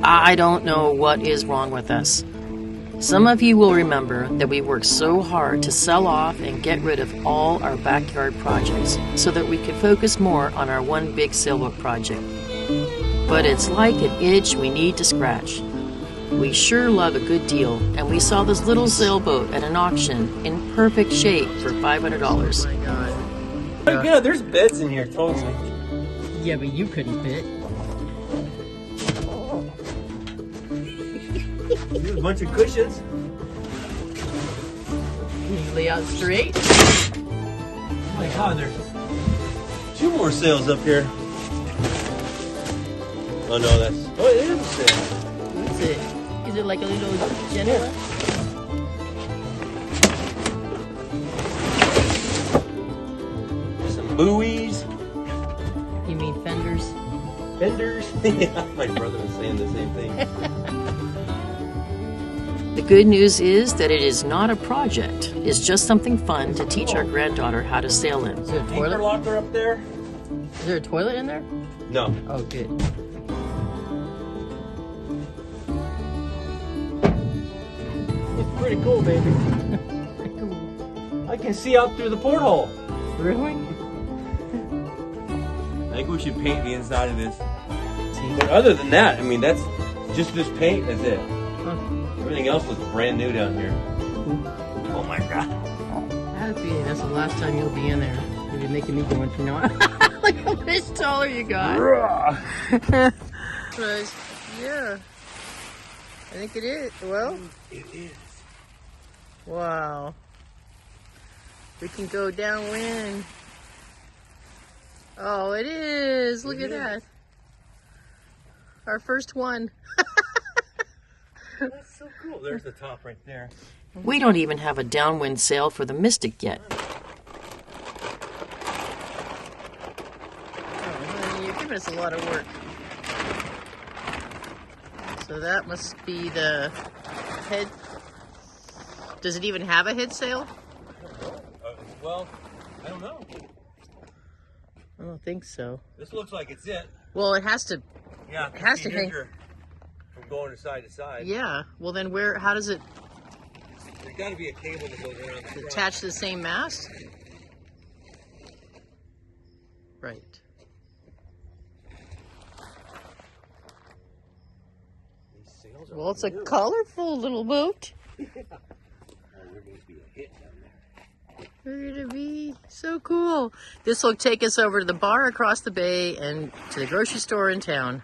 I don't know what is wrong with us. Some of you will remember that we worked so hard to sell off and get rid of all our backyard projects so that we could focus more on our one big sailboat project. But it's like an itch we need to scratch. We sure love a good deal, and we saw this little sailboat at an auction in perfect shape for $500. Oh my god. Oh yeah, there's beds in here totally. Yeah, but you couldn't fit. There's a bunch of cushions. Can you lay out straight? Oh my god, there's 2 more sails up here. Oh no, that's... Oh, it is a sail. What's it? Is it like a little Genoa? Some buoys. You mean fenders? Fenders. Yeah, my brother was saying the same thing. The good news is that it is not a project. It's just something fun to teach our granddaughter how to sail in. Is there a Anchor toilet? locker up there? Is there a toilet in there? No. Oh, good. It's pretty cool, baby. I can see out through the porthole. Really? I think we should paint the inside of this. But other than that, I mean, that's just this paint, that's it. Huh. Everything else looks brand new down here. Oh my god. I have a feeling that's the last time you'll be in there. You're making me go in from now on. Look how much taller you got. Yeah. I think it is. Well, It is. wow. We can go downwind. Oh, it is. Look at that. Our first one. That's so cool. There's the top right there. We don't even have a downwind sail for the Mystic yet. Oh, you're giving us a lot of work. So that must be the head. Does it even have a head sail? Well, I don't know. I don't think so. This looks like it's it. Well, it has to. Yeah, It has to hang. From going side to side. Yeah. Well, then where? How does it There's got to be a cable that goes around the front. attach to the same mast? Right. These sails are Well, it's a new. colorful little boat. Oh, we're going to be a hit down there. We're gonna be so cool. This will take us over to the bar across the bay and to the grocery store in town.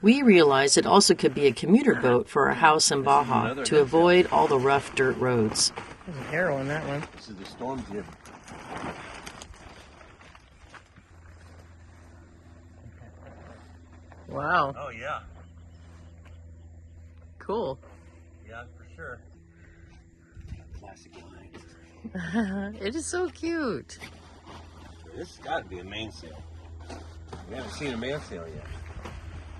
We realized it also could be a commuter boat for our house in Baja to avoid all the rough dirt roads. There's an arrow in that one. This is the storm jib. Wow. Oh, yeah. Cool. Yeah, for sure. Classic line. It is so cute. This has got to be a mainsail. We haven't seen a mainsail yet.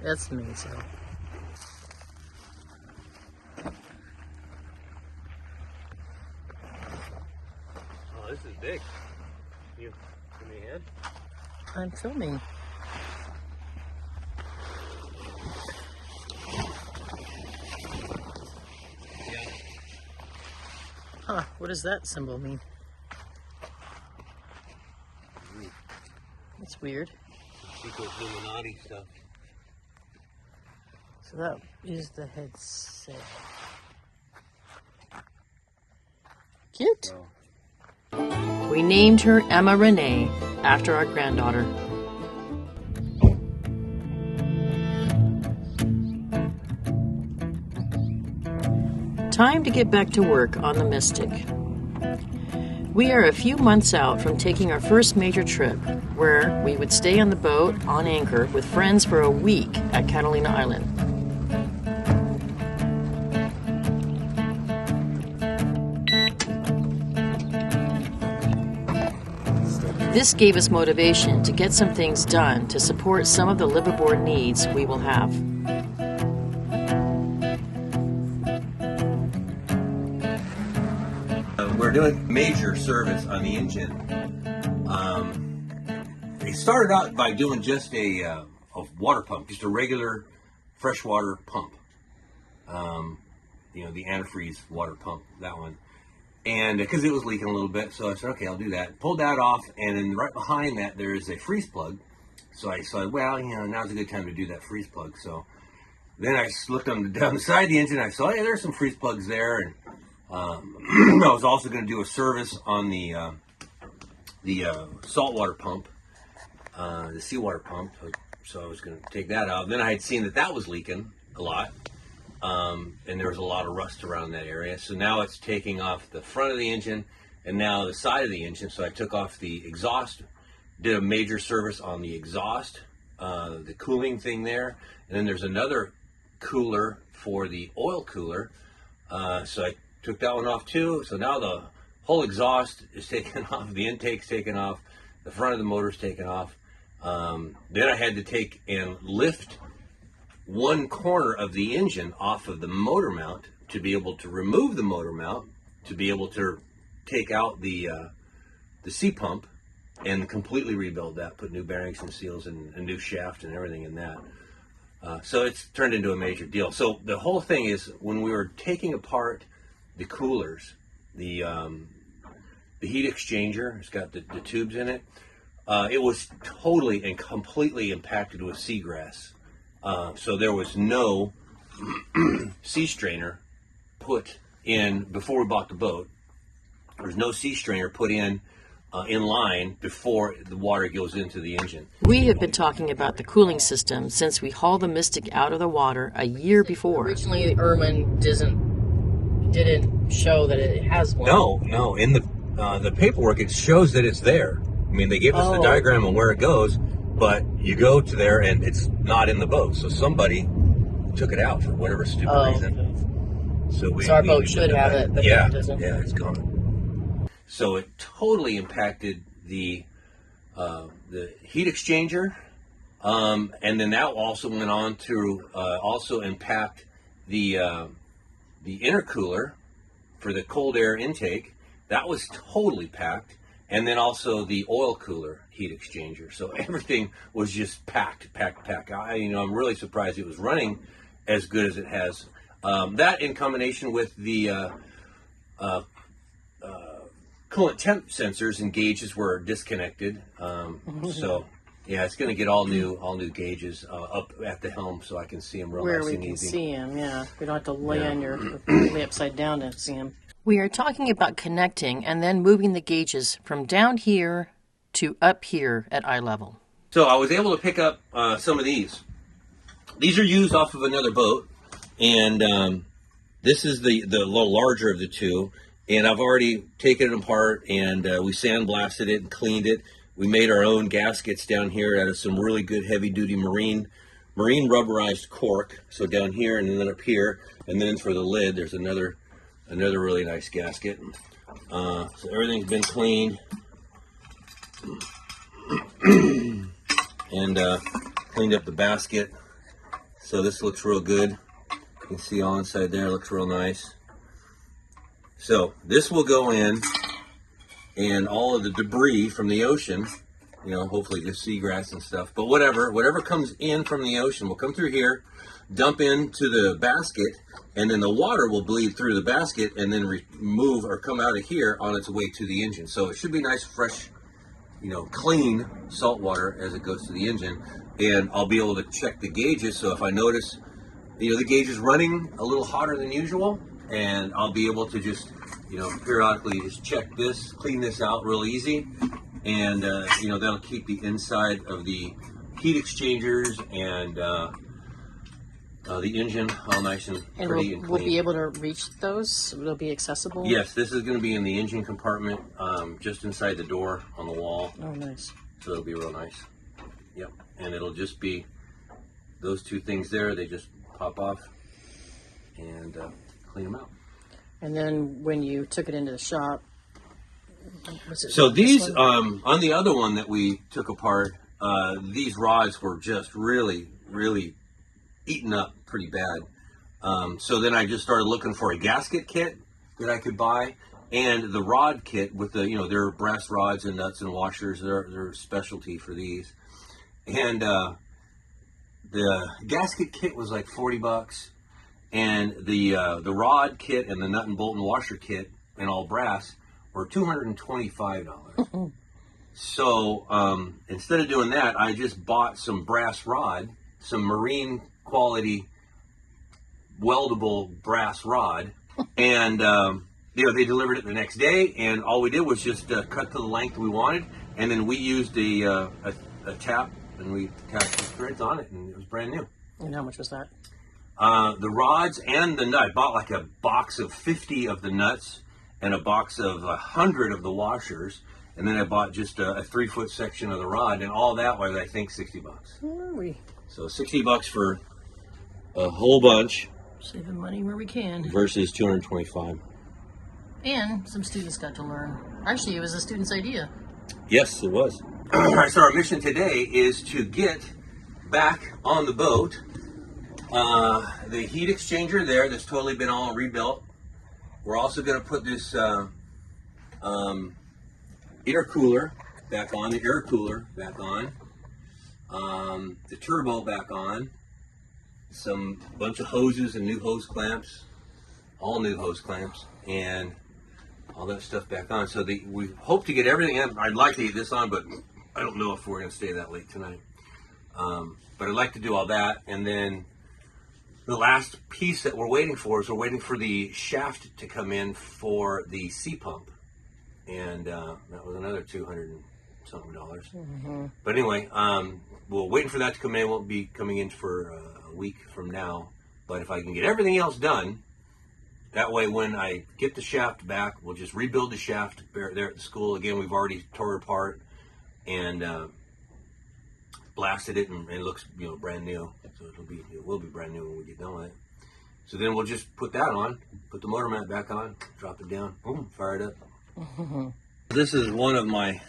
That's the mainsail. Oh, this is big. You give me a hand? I'm filming. Yeah. Huh, what does that symbol mean? That's weird. Secret Illuminati stuff. So that is the head sail. Cute. We named her Emma Renee after our granddaughter. Time to get back to work on the Mystic. We are a few months out from taking our first major trip, where we would stay on the boat on anchor with friends for a week at Catalina Island. This gave us motivation to get some things done to support some of the liveaboard needs we will have. We're doing major service on the engine. They started out by doing just a water pump, just a regular freshwater pump. You know, the antifreeze water pump, that one. And because it was leaking a little bit, so I said, okay, I'll do that. Pulled that off, and then right behind that there is a freeze plug. So I said, well, you know, now's a good time to do that freeze plug. So then I looked down the side of the engine. I saw, hey, there's some freeze plugs there. And I was also going to do a service on the saltwater pump, the seawater pump. So I was going to take that out. And then I had seen that was leaking a lot. And there was a lot of rust around that area. So now it's taking off the front of the engine and now the side of the engine. So I took off the exhaust, did a major service on the exhaust, the cooling thing there. And then there's another cooler for the oil cooler. So I took that one off too. So now the whole exhaust is taken off, the intake's taken off, the front of the motor's taken off. Then I had to take and lift one corner of the engine off of the motor mount to be able to remove the motor mount, to be able to take out the sea pump and completely rebuild that, put new bearings and seals and a new shaft and everything in that. So it's turned into a major deal. So the whole thing is, when we were taking apart the coolers, the heat exchanger, it's got the tubes in it, it was totally and completely impacted with seagrass. So there was no sea strainer put in before we bought the boat. There was no sea strainer put in line before the water goes into the engine. We have been talking about the cooling system since we hauled the Mystic out of the water a year before. Originally, Irwin didn't show that it has one. No. In the paperwork, it shows that it's there. I mean, they gave us the diagram of where it goes, but you go to there and it's not in the boat. So somebody took it out for whatever stupid reason. Okay. So our boat should have it, but it doesn't. Yeah, it's gone. So it totally impacted the heat exchanger, and then that also went on to also impact the intercooler for the cold air intake. That was totally packed. And then also the oil cooler heat exchanger. So everything was just packed. I'm really surprised it was running as good as it has. That in combination with the coolant temp sensors and gauges were disconnected. So yeah, it's going to get all new gauges up at the helm so I can see them real nice and easy. Where we can see them, yeah. We don't have to lay upside down to see them. We are talking about connecting and then moving the gauges from down here to up here at eye level. So I was able to pick up some of these. These are used off of another boat, and this is the little larger of the two. And I've already taken it apart, and we sandblasted it and cleaned it. We made our own gaskets down here out of some really good heavy-duty marine rubberized cork. So down here and then up here, and then for the lid, there's another really nice gasket. So everything's been cleaned and cleaned up the basket. So this looks real good. You can see all inside there, looks real nice. So this will go in, and all of the debris from the ocean, you know, hopefully the seagrass and stuff, but whatever comes in from the ocean will come through here, dump into the basket, and then the water will bleed through the basket and then remove or come out of here on its way to the engine. So it should be nice, fresh, you know, clean salt water as it goes to the engine. And I'll be able to check the gauges. So if I notice, you know, the gauge is running a little hotter than usual, and I'll be able to just, you know, periodically just check this, clean this out real easy. And, you know, that'll keep the inside of the heat exchangers and the engine all nice and pretty and clean. We'll be able to reach those? Will be accessible? Yes, this is going to be in the engine compartment, just inside the door on the wall. Oh, nice. So it'll be real nice. Yep, and it'll just be those two things there. They just pop off and clean them out. And then when you took it into the shop, was it so these, on the other one that we took apart, these rods were just really eaten up pretty bad. So then I just started looking for a gasket kit that I could buy, and the rod kit with the, you know, their brass rods and nuts and washers. They're specialty for these. And the gasket kit was like $40, and the rod kit and the nut and bolt and washer kit and all brass were $225. So instead of doing that, I just bought some brass rod, some marine quality weldable brass rod, and they delivered it the next day, and all we did was just cut to the length we wanted, and then we used a tap, and we attached the threads on it, and it was brand new. And how much was that? The rods and the nut. I bought like a box of 50 of the nuts and a box of 100 of the washers, and then I bought just a 3-foot section of the rod, and all that was, I think, $60. Where are we? So $60 for a whole bunch. Saving money where we can. Versus $225. And some students got to learn. Actually, it was a student's idea. Yes, it was. So our mission today is to get back on the boat. The heat exchanger there that's totally been all rebuilt. We're also going to put this intercooler back on, the air cooler back on, the turbo back on, some bunch of hoses and new hose clamps, all new hose clamps, and all that stuff back on. So we hope to get everything in. I'd like to get this on, but I don't know if we're going to stay that late tonight. But I'd like to do all that, and then the last piece that we're waiting for is we're waiting for the shaft to come in for the sea pump, and that was another $200 and something. But anyway, we're waiting for that to come in. It won't be coming in for a week from now. But if I can get everything else done, that way when I get the shaft back, we'll just rebuild the shaft there at the school. Again, we've already tore it apart and blasted it, and it looks brand new. So it will be brand new when we get done with it. So then we'll just put that on, put the motor mount back on, drop it down, boom, fire it up. This is one of my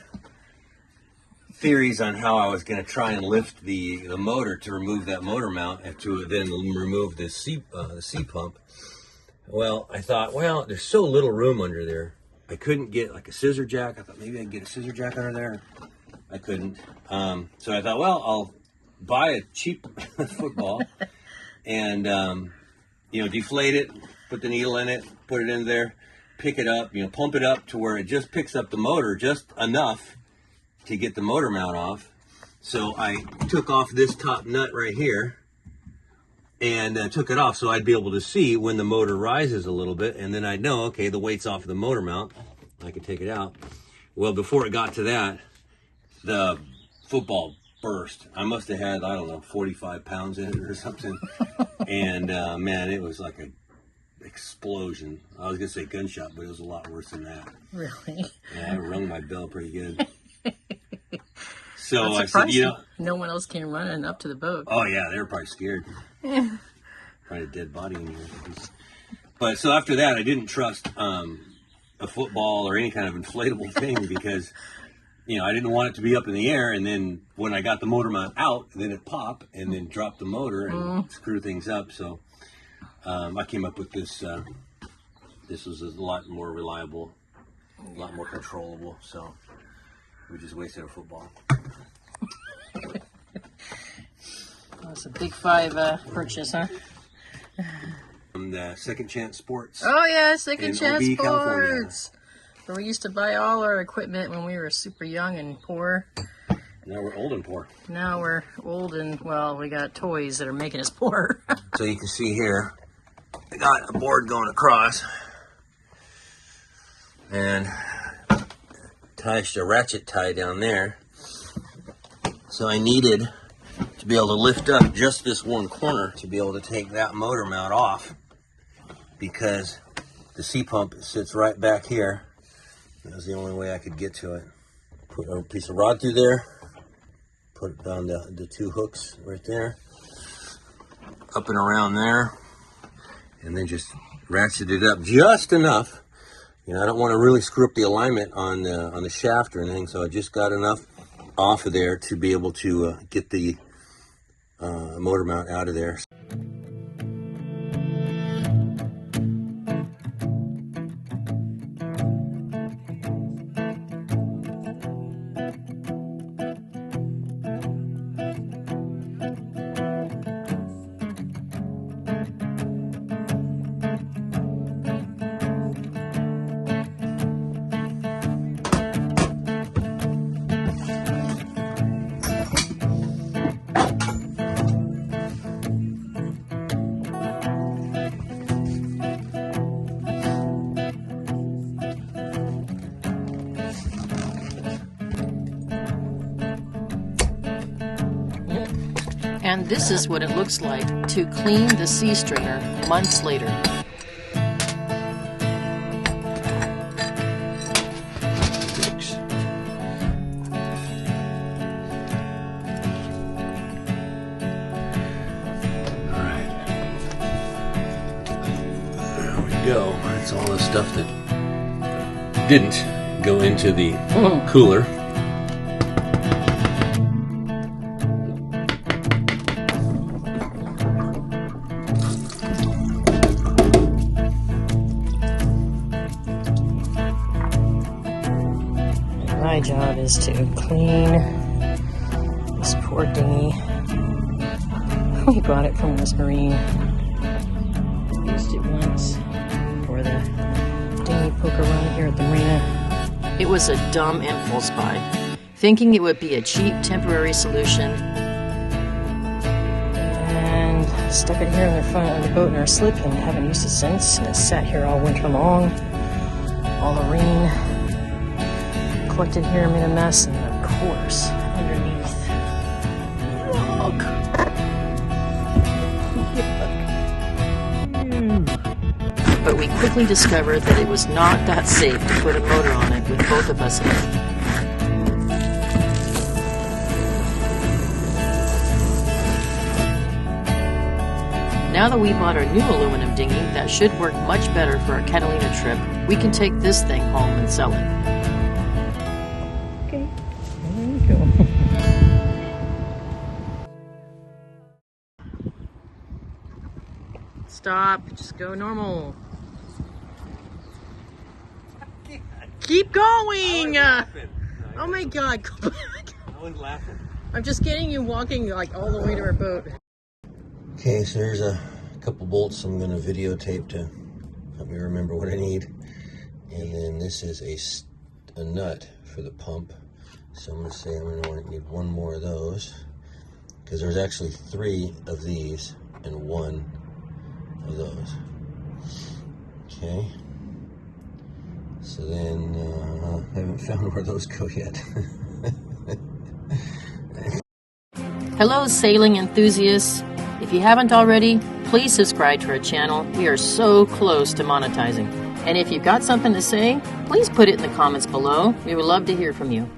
theories on how I was going to try and lift the motor to remove that motor mount and to then remove the sea pump. Well, I thought, well, there's so little room under there. I couldn't get like a scissor jack. I thought maybe I could get a scissor jack under there. I couldn't. So I thought, well, I'll buy a cheap football and, deflate it, put the needle in it, put it in there, pick it up, pump it up to where it just picks up the motor just enough to get the motor mount off. So I took off this top nut right here and took it off so I'd be able to see when the motor rises a little bit, and then I'd know, okay, the weight's off of the motor mount. I could take it out. Well, before it got to that, the football burst. I must have had, 45 pounds in it or something. And man, it was like an explosion. I was going to say gunshot, but it was a lot worse than that. Really? Yeah, I rung my bell pretty good. So I said, no one else came running up to the boat. Oh yeah, they were probably scared. Probably a dead body in here. But so after that, I didn't trust a football or any kind of inflatable thing because, I didn't want it to be up in the air, and then when I got the motor mount out, then it pop and then drop the motor and screw things up. So I came up with this. This was a lot more reliable, a lot more controllable. So we just wasted a football. That's a big 5 purchase, huh? From the Second Chance Sports. Oh yeah, Second Chance OB, Sports. California. Where we used to buy all our equipment when we were super young and poor. Now we're old and poor. Now we're old and, well, we got toys that are making us poor. So you can see here, I got a board going across and attached a ratchet tie down there. So I needed to be able to lift up just this one corner to be able to take that motor mount off, because the sea pump sits right back here. That was the only way I could get to it. Put a piece of rod through there, put it on the 2 hooks right there, up and around there, and then just ratchet it up just enough. I don't want to really screw up the alignment on the shaft or anything, so I just got enough off of there to be able to get the motor mount out of there. This is what it looks like to clean the sea stringer months later. Go. That's all the stuff that didn't go into the cooler. My job is to clean this poor dinghy. We bought it from West Marine. Used it once for the dinghy poker run here at the marina. It was a dumb impulse buy, thinking it would be a cheap temporary solution. And stuck it here in the front of the boat in our slip and haven't used it since. And it sat here all winter long. All the rain collected here, made a mess, and of course, underneath, look. But we quickly discovered that it was not that safe to put a motor on it with both of us in it. Now that we bought our new aluminum dinghy that should work much better for our Catalina trip, we can take this thing home and sell it. Okay, there you go. Stop, just go normal. Keep going! Oh my god, go back. I wasn't laughing. I'm just getting you walking like all the way to our boat. Okay, so there's a couple bolts I'm going to videotape to help me remember what I need. And then this is a nut for the pump. So I'm going to say I'm going to need one more of those, because there's actually 3 of these and 1 of those. Okay. So then I haven't found where those go yet. Hello, sailing enthusiasts. If you haven't already, please subscribe to our channel. We are so close to monetizing. And if you've got something to say, please put it in the comments below. We would love to hear from you.